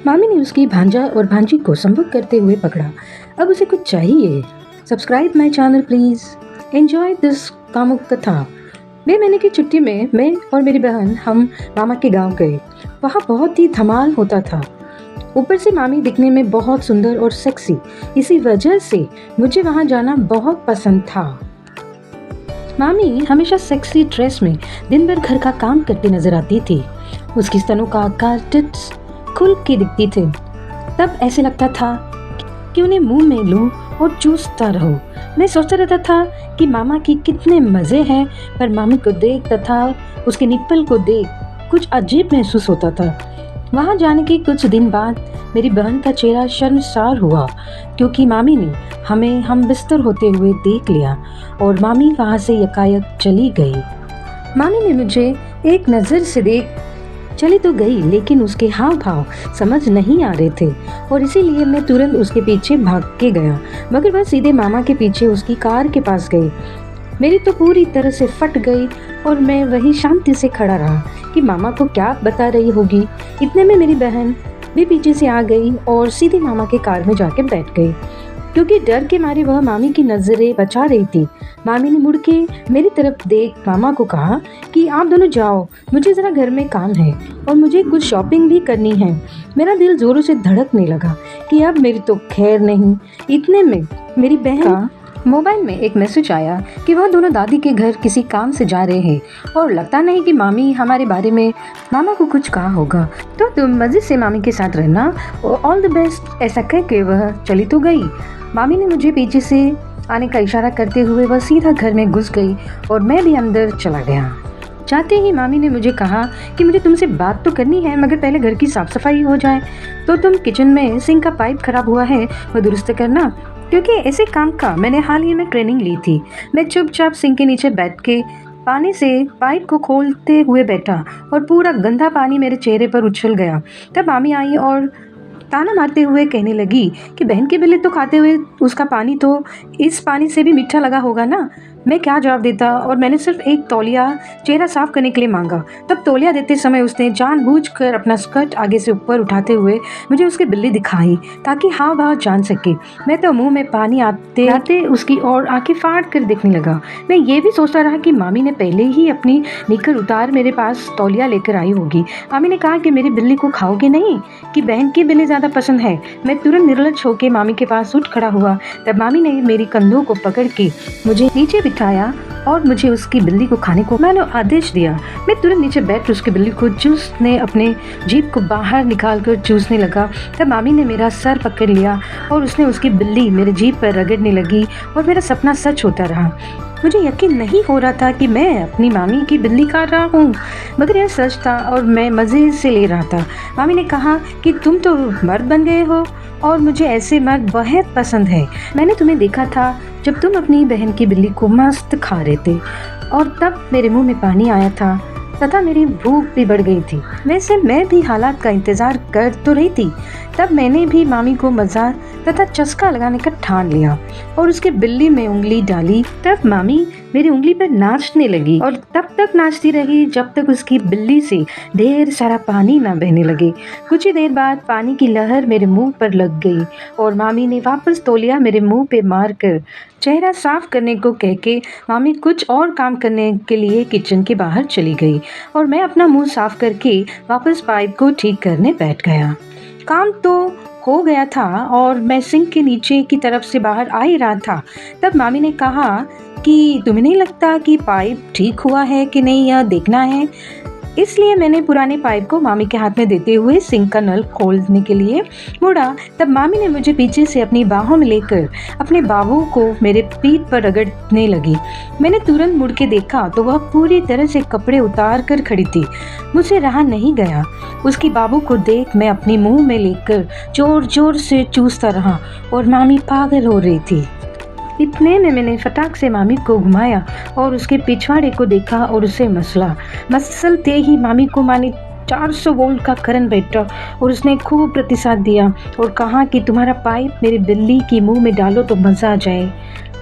मामी ने उसकी भांजा और भांजी को संभोग करते हुए पकड़ा। अब उसे कुछ चाहिए। Subscribe my channel please. Enjoy this कामुक कथा। मई महीने की छुट्टी में मैं और मेरी बहन हम मामा के गांव गए। वहाँ बहुत ही धमाल होता था। ऊपर से मामी दिखने में बहुत सुंदर और सेक्सी, इसी वजह से मुझे वहाँ जाना बहुत पसंद था। मामी हमेशा सेक्सी ड्रेस में दिन भर घर का काम करती नजर आती थी। उसकी स्तनों का आकार टिट्स खुल के दिखती थे। तब ऐसे लगता था कि उन्हें मुंह में लूं और चूसता रहूं। मैं सोचता रहता था कि मामा की कितने मजे हैं, पर मामी को देख तथा उसके निप्पल को देख कुछ अजीब महसूस होता था। वहाँ जाने के कुछ दिन बाद मेरी बहन का चेहरा शर्मसार हुआ, क्योंकि मामी ने हमें हम बिस्तर होते हुए देख लिया और मामी वहाँ से यकायक चली गई। मामी ने मुझे एक नज़र से देख चली तो गई, लेकिन उसके हाव भाव समझ नहीं आ रहे थे और इसीलिए मैं तुरंत उसके पीछे भाग के गया, मगर वह सीधे मामा के पीछे उसकी कार के पास गई। मेरी तो पूरी तरह से फट गई और मैं वहीं शांति से खड़ा रहा कि मामा को क्या बता रही होगी। इतने में मेरी बहन भी पीछे से आ गई और सीधे मामा के कार में जाके बैठ गई, क्योंकि डर के मारे वह मामी की नजरें बचा रही थी। मामी ने मुड़ के मेरी तरफ देख मामा को कहा कि आप दोनों जाओ, मुझे ज़रा घर में काम है और मुझे कुछ शॉपिंग भी करनी है। मेरा दिल जोरों से धड़कने लगा कि अब मेरी तो खैर नहीं। इतने में मेरी बहन का मोबाइल में एक मैसेज आया कि वह दोनों दादी के घर किसी काम से जा रहे हैं और लगता नहीं कि मामी हमारे बारे में मामा को कुछ कहा होगा, तो तुम मज़े से मामी के साथ रहना और ऑल द बेस्ट। ऐसा कह के वह चली तो गई। मामी ने मुझे पीछे से आने का इशारा करते हुए वह सीधा घर में घुस गई और मैं भी अंदर चला गया। जाते ही मामी ने मुझे कहा कि मुझे तुमसे बात तो करनी है, मगर पहले घर की साफ सफाई हो जाए। तो तुम किचन में सिंक का पाइप खराब हुआ है, वह दुरुस्त करना, क्योंकि ऐसे काम का मैंने हाल ही में ट्रेनिंग ली थी। मैं चुपचाप सिंक के नीचे बैठ के पानी से पाइप को खोलते हुए बैठा और पूरा गंदा पानी मेरे चेहरे पर उछल गया। तब मामी आई और ताना मारते हुए कहने लगी कि बहन के बिल्ली तो खाते हुए उसका पानी तो इस पानी से भी मीठा लगा होगा ना। मैं क्या जवाब देता, और मैंने सिर्फ एक तौलिया चेहरा साफ करने के लिए मांगा। तब तौलिया देते समय उसने जानबूझकर अपना स्कर्ट आगे से ऊपर उठाते हुए मुझे उसकी बिल्ली दिखाई, ताकि हाव भाव जान सके। मैं तो मुंह में पानी आते आते उसकी ओर आंखें फाड़ कर देखने लगा। मैं ये भी सोचता रहा कि मामी ने पहले ही अपनी निकर उतार मेरे पास तौलिया लेकर आई होगी। मामी ने कहा कि मेरी बिल्ली को खाओगे नहीं, कि बहन की बिल्ली ज़्यादा पसंद है। मैं तुरंत निर्लज होकर मामी के पास उठ खड़ा हुआ। तब मामी ने मेरी कंधों को पकड़ के मुझे नीचे बिठाया और मुझे उसकी बिल्ली को खाने को मैंने आदेश दिया। मैं तुरंत नीचे बैठ उसकी बिल्ली को चूसने अपने जीभ को बाहर निकालकर चूसने लगा। तब मामी ने मेरा सर पकड़ लिया और उसने उसकी बिल्ली मेरे जीभ पर रगड़ने लगी और मेरा सपना सच होता रहा। मुझे यकीन नहीं हो रहा था कि मैं अपनी मामी की बिल्ली खा रहा हूँ, मगर यह सच था और मैं मज़े से ले रहा था। मामी ने कहा कि तुम तो मर्द बन गए हो और मुझे ऐसे मर्द बहुत पसंद है। मैंने तुम्हें देखा था जब तुम अपनी बहन की बिल्ली को मस्त खा रहे थे, और तब मेरे मुंह में पानी आया था तथा मेरी भूख भी बढ़ गई थी। वैसे मैं भी हालात का इंतज़ार कर तो रही थी। तब मैंने भी मामी को मज़ा तथा चस्का लगाने का ठान लिया और उसके बिल्ली में उंगली डाली। तब मामी मेरी उंगली पर नाचने लगी और तब तक नाचती रही जब तक उसकी बिल्ली से ढेर सारा पानी ना बहने लगे। कुछ ही देर बाद पानी की लहर मेरे मुंह पर लग गई और मामी ने वापस तौलिया मेरे मुंह पे मार कर चेहरा साफ करने को कह के मामी कुछ और काम करने के लिए किचन के बाहर चली गई और मैं अपना मुंह साफ करके वापस पाइप को ठीक करने बैठ गया। काम तो हो गया था और मैं सिंक के नीचे की तरफ से बाहर आ ही रहा था। तब मामी ने कहा कि तुम्हें नहीं लगता कि पाइप ठीक हुआ है कि नहीं, यह देखना है। इसलिए मैंने पुराने पाइप को मामी के हाथ में देते हुए सिंक का नल खोलने के लिए मुड़ा। तब मामी ने मुझे पीछे से अपनी बाहों में लेकर अपने बाबू को मेरे पीठ पर रगड़ने लगी। मैंने तुरंत मुड़ के देखा तो वह पूरी तरह से कपड़े उतार कर खड़ी थी। मुझे रहा नहीं गया। उसकी बाबू को देख मैं अपनी मुंह में लेकर जोर जोर से चूसता रहा और मामी पागल हो रही थी। इतने में मैंने फटाक से मामी को घुमाया और उसके पिछवाड़े को देखा और उसे मसलते ही मामी को माने 400 वोल्ट का करंट बैठा और उसने खूब प्रतिसाद दिया और कहा कि तुम्हारा पाइप मेरी बिल्ली की मुंह में डालो तो मज़ा आ जाए।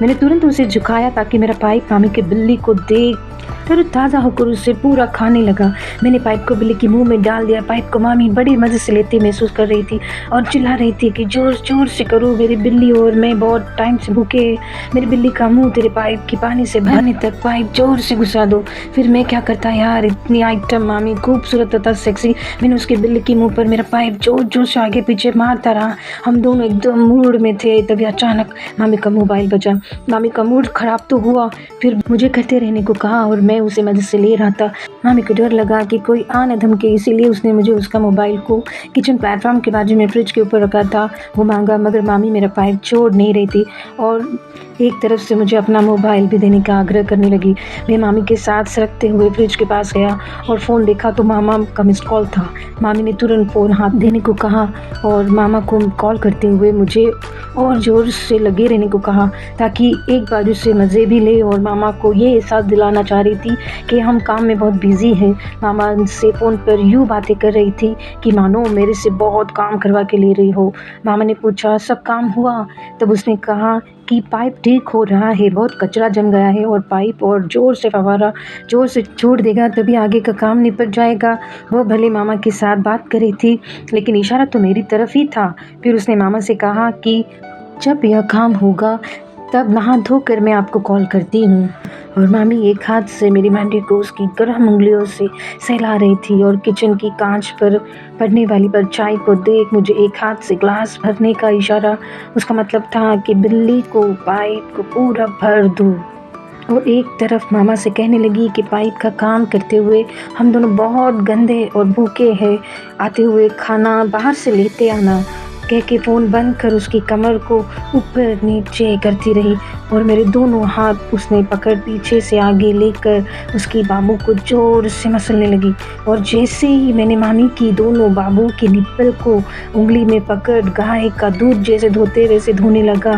मैंने तुरंत उसे झुकाया ताकि मेरा पाइप मामी के बिल्ली को देख तरोताज़ा होकर उसे पूरा खाने लगा। मैंने पाइप को बिल्ली के मुँह में डाल दिया। पाइप को मामी बड़े मज़े से लेते महसूस कर रही थी और चिल्ला रही थी कि ज़ोर-ज़ोर से करो मेरी बिल्ली, और मैं बहुत टाइम से भूखे है। मेरी बिल्ली का मुँह तेरे पाइप के पानी से भरने तक पाइप ज़ोर से घुसा दो। फिर मैं क्या करता यार, इतनी आइटम मामी खूबसूरत तथा सेक्सी। मैंने उसके बिल्ली के मुँह पर मेरा पाइप ज़ोर-ज़ोर से आगे पीछे मारता रहा। हम दोनों एकदम मूड में थे। तभी अचानक मामी का मोबाइल बजा। मामी का मूड ख़राब तो हुआ, फिर मुझे करते रहने को कहा और मैं उसे मज़े से ले रहा था। मामी को डर लगा कि कोई आ न धमके, इसीलिए उसने मुझे उसका मोबाइल को किचन प्लेटफॉर्म के बाजू में फ्रिज के ऊपर रखा था। वो मांगा, मगर मामी मेरा पाइप छोड़ नहीं रही थी और एक तरफ से मुझे अपना मोबाइल भी देने का आग्रह करने लगी। मैं मामी के साथ सरकते हुए फ्रिज के पास गया और फ़ोन देखा तो मामा का मिस्ड कॉल था। मामी ने तुरंत फ़ोन हाथ देने को कहा और मामा को कॉल करते हुए मुझे और ज़ोर से लगे रहने को कहा, ताकि एक बाजू से मज़े भी ले और मामा को ये एहसास दिलाना चाह रही थी कि हम काम में बहुत बिज़ी हैं। मामा से फ़ोन पर यूँ बातें कर रही थी कि मानो मेरे से बहुत काम करवा के ले रही हो। मामा ने पूछा, सब काम हुआ? तब उसने कहा कि पाइप ठीक हो रहा है, बहुत कचरा जम गया है और पाइप और ज़ोर से फव्वारा ज़ोर से छोड़ देगा तभी आगे का काम निपट जाएगा। वह भले मामा के साथ बात कर रही थी, लेकिन इशारा तो मेरी तरफ ही था। फिर उसने मामा से कहा कि जब यह काम होगा तब नहा धोकर मैं आपको कॉल करती हूँ। और मामी एक हाथ से मेरी मेहंदी को उसकी गर्म उंगलियों से सहला रही थी और किचन की कांच पर पड़ने वाली परछाई को देख मुझे एक हाथ से ग्लास भरने का इशारा, उसका मतलब था कि बिल्ली को पाइप को पूरा भर दूँ। और एक तरफ मामा से कहने लगी कि पाइप का काम करते हुए हम दोनों बहुत गंदे और भूखे हैं, आते हुए खाना बाहर से लेते आना। कह के फ़ोन बंद कर उसकी कमर को ऊपर नीचे करती रही और मेरे दोनों हाथ उसने पकड़ पीछे से आगे लेकर उसकी बाबू को ज़ोर से मसलने लगी। और जैसे ही मैंने मामी की दोनों बाबू के निप्पल को उंगली में पकड़ गाय का दूध जैसे धोते वैसे धोने लगा,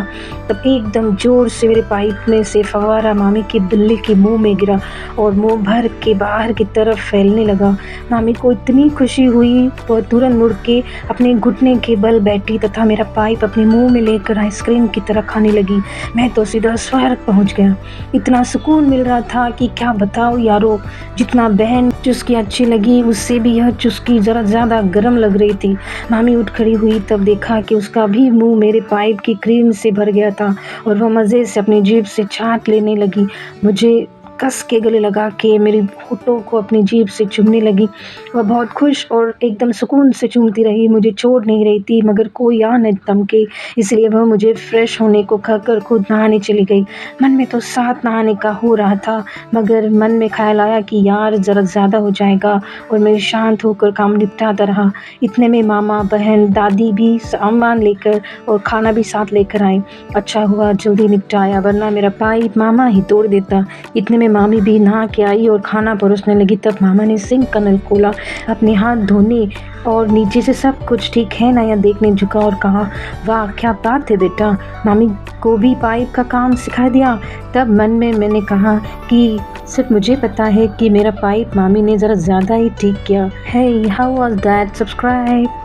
तब एकदम ज़ोर से मेरे पाइप में से फव्वारा मामी की बिल्ली के मुँह में गिरा और मुँह भर के बाहर की तरफ फैलने लगा। मामी को इतनी खुशी हुई, वह तुरंत मुड़ के अपने घुटने के बल बैठी तथा मेरा पाइप अपने मुंह में लेकर आइसक्रीम की तरह खाने लगी। मैं तो सीधा स्वर्ग पहुंच गया। इतना सुकून मिल रहा था कि क्या बताऊं यारो। जितना बहन चुस्की अच्छी लगी, उससे भी यह चुस्की ज़रा ज़्यादा गर्म लग रही थी। मामी उठ खड़ी हुई तब देखा कि उसका भी मुंह मेरे पाइप की क्रीम से भर गया था और वह मज़े से अपनी जीभ से चाट लेने लगी। मुझे कस के गले लगा के मेरी होठों को अपनी जीभ से चूमने लगी। वह बहुत खुश और एकदम सुकून से चूमती रही, मुझे छोड़ नहीं रही थी, मगर कोई आ न धमके, इसलिए वह मुझे फ्रेश होने को कहकर खुद नहाने चली गई। मन में तो साथ नहाने का हो रहा था, मगर मन में ख्याल आया कि यार ज़रा ज़्यादा हो जाएगा, और मैं शांत होकर काम निपटाता रहा। इतने में मामा, बहन, दादी भी सामान लेकर और खाना भी साथ लेकर आए। अच्छा हुआ जल्दी निपटाया, वरना मेरा पाइप मामा ही तोड़ देता। इतने में मामी भी नहा के आई और खाना परोसने लगी। तब मामा ने सिंक का नल खोला, अपने हाथ धोने और नीचे से सब कुछ ठीक है ना यह देखने झुका और कहा, वाह क्या बात है बेटा, मामी को भी पाइप का काम सिखा दिया। तब मन में मैंने कहा कि सिर्फ मुझे पता है कि मेरा पाइप मामी ने ज़रा ज़्यादा ही ठीक किया। Hey, how was that? Subscribe.